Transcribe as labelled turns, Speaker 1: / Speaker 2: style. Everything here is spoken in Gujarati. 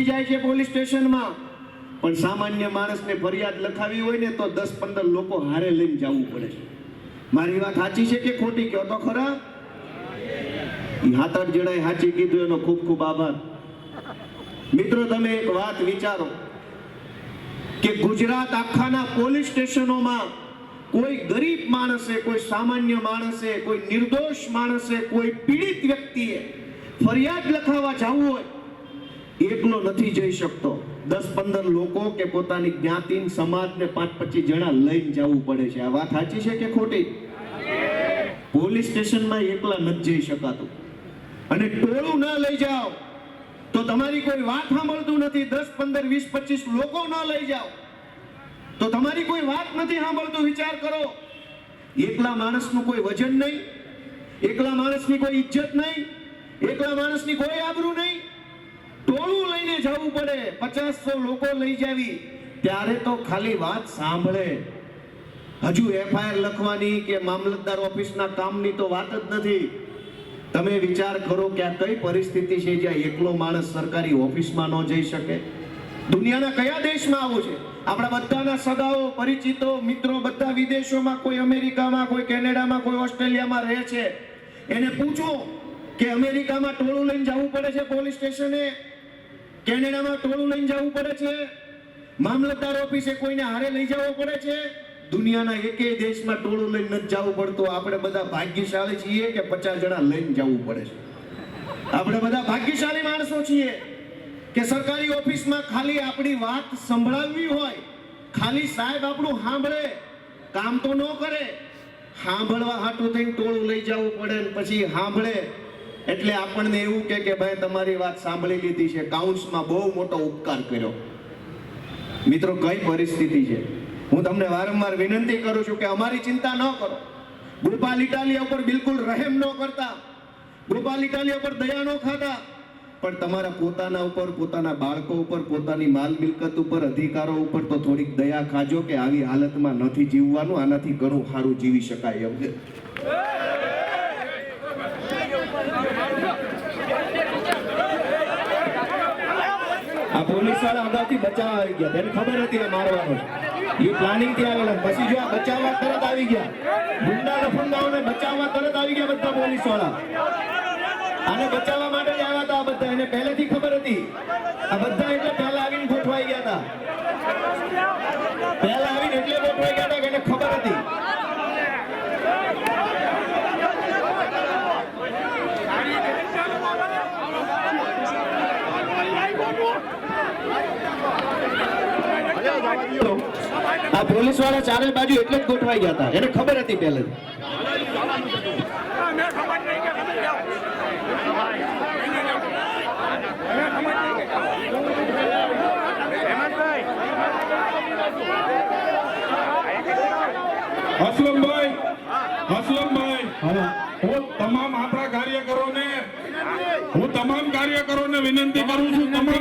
Speaker 1: જાય છે પોલીસ સ્ટેશનમાં, પણ સામાન્ય માણસને ફરિયાદ લખાવી હોય ને તો 10-15 લોકો હારે લઈને જવું પડે છે. મારી વાત સાચી છે કે ખોટી? કહો તો ખરા. 7-8 જણાએ સાચી કીધું, એનો ખૂબ ખૂબ આભાર. મિત્રો, તમે એક વાત વિચારો કે ગુજરાત આખાના પોલીસ સ્ટેશનોમાં કોઈ ગરીબ માણસે, કોઈ સામાન્ય માણસે, કોઈ નિર્દોષ માણસે, કોઈ પીડિત વ્યક્તિએ ફરિયાદ લખાવવા જવું હોય, એકલો નથી જઈ શકતો. 10-15 લોકો કે પોતાની જ્ઞાતિ સમાજને 5-25 જણા લઈને જવું પડે છે. આ વાત સાચી છે કે ખોટી? પોલીસ સ્ટેશનમાં એકલા નથી જઈ શકાતું. અને ટોળું ના લઈ જાઓ તો તમારી કોઈ વાત સાંભળતું નથી. 10, 15, 20, 25 લોકો ના લઈ જાઓ તો તમારી કોઈ વાત નથી સાંભળતું. વિચાર કરો, એકલા માણસનું કોઈ વજન નહીં, એકલા માણસની કોઈ ઇજ્જત નહીં, એકલા માણસની કોઈ આબરૂ નહીં. ટોળું લઈને જવું પડે, 50-100 લોકો લઈ જાવી, ત્યારે તો ખાલી વાત સાંભળે. હજુ FIR લખવાની કે મામલતદાર ઓફિસના કામની તો વાત જ નથી. તમે વિચાર કરો કે આ કઈ પરિસ્થિતિ છે જ્યાં એકલો માણસ સરકારી ઓફિસમાં ન જઈ શકે? દુનિયાના કયા દેશમાં આવું છે? આપણા બધાના સગાઓ, પરિચિતો, મિત્રો બધા વિદેશોમાં, કોઈ અમેરિકામાં, કોઈ કેનેડામાં, કોઈ ઓસ્ટ્રેલિયામાં રહે છે. એને પૂછો કે અમેરિકામાં ટોળું લઈને જવું પડે છે પોલીસ સ્ટેશને, કેનેડામાં ટોળું લઈને જવું પડે છે, મામલતદાર ઓફિસે કોઈને હારે લઈ જવો પડે છે. દુનિયાના એકેય દેશમાં ટોળું લઈને નથી જવું પડતું. આપણે બધા ભાગ્યશાળી છીએ કે 50 જણા લઈને જવું પડે છે. આપણે બધા ભાગ્યશાળી માણસો છીએ કે સરકારી ઓફિસમાં ખાલી આપણી વાત સંભળાવવી હોય, ખાલી સાહેબ આપણું સાંભળે, કામ તો ન કરે, સાંભળવા હાટું થઈને ટોળું લઈ જવું પડે. પછી સાંભળે એટલે આપણને એવું કે ભાઈ તમારી વાત સાંભળી લીધી છે, કાઉન્સમાં બહુ મોટો ઉપકાર કર્યો. મિત્રો, કઈ પરિસ્થિતિ છે? હું તમને વારંવાર વિનંતી કરું છું કે અમારી ચિંતા ન કરો. ગોપાલ ઇટાલિયા ઉપર બિલકુલ રહેમ ન કરતા, ગોપાલ ઇટાલિયા ઉપર દયા ન ખાતા, પણ તમારા પોતાના ઉપર, પોતાના બાળકો ઉપર, પોતાની માલ મિલકત ઉપર, અધિકારો ઉપર તો થોડીક દયા ખાજો કે આવી હાલતમાં નથી જીવવાનું, આનાથી ઘણું સારું જીવી શકાય એમ છે. આ પોલીસ વાળા અગાઉથી બચાવવા આવી ગયા, તેને ખબર હતી આ મારવાનો છે, એ પ્લાનિંગ થી આવેલા. પછી જો આ બચાવવા તરત આવી ગયા, ગુંડા લફંગાઓને બચાવવા તરત આવી ગયા બધા પોલીસ વાળા. આને બચાવવા માટે જ આવ્યા હતા બધા, એને પહેલેથી ખબર હતી. આ બધા એટલે પહેલા આવીને ગોઠવાઈ ગયા હતા, પહેલા આવીને એટલે ગોઠવાઈ ગયા હતા કે એને ખબર હતી. આ પોલીસ વાળા ચારે બાજુ એટલે જ ગોઠવાઈ ગયા હતા, એને ખબર હતી પહેલેથી.
Speaker 2: હસલમભાઈ, હું તમામ આપણા કાર્યકરોને વિનંતી કરું છું, તમામ